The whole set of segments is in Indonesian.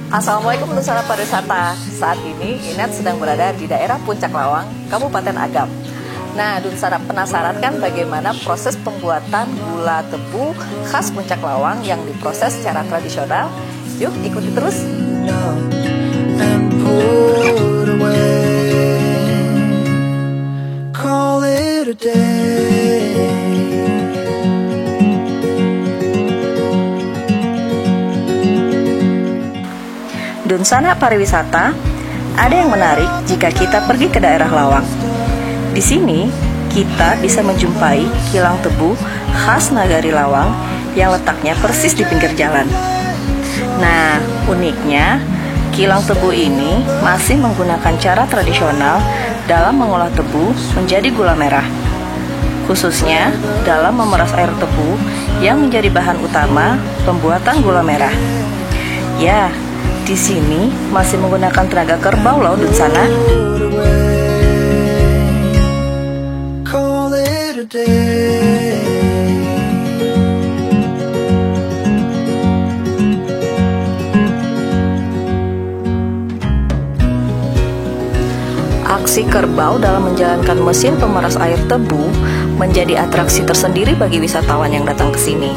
Assalamualaikum Nusana Pariwisata. Saat ini Inet sedang berada di daerah Puncak Lawang, Kabupaten Agam. Nah, Nusana penasaran kan bagaimana proses pembuatan gula tebu khas Puncak Lawang yang diproses secara tradisional? Yuk ikuti terus. Dunsana pariwisata, ada yang menarik jika kita pergi ke daerah Lawang. Di sini, kita bisa menjumpai kilang tebu khas Nagari Lawang yang letaknya persis di pinggir jalan. Nah, uniknya, kilang tebu ini masih menggunakan cara tradisional dalam mengolah tebu menjadi gula merah, khususnya dalam memeras air tebu yang menjadi bahan utama pembuatan gula merah. Ya, di sini masih menggunakan tenaga kerbau loh Dunsana. Aksi kerbau dalam menjalankan mesin pemeras air tebu menjadi atraksi tersendiri bagi wisatawan yang datang ke sini.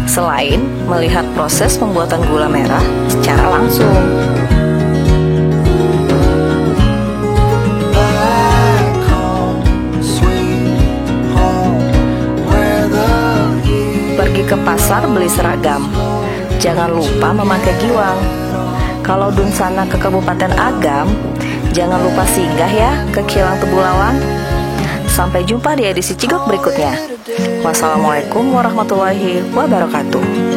Selain melihat proses pembuatan gula merah secara langsung. Pergi ke pasar beli seragam, jangan lupa memakai giwang. Kalau Dunsana ke Kabupaten Agam, jangan lupa singgah ya ke Kilang Tebu Lawang. Sampai jumpa di edisi Cigok berikutnya. Wassalamualaikum warahmatullahi wabarakatuh.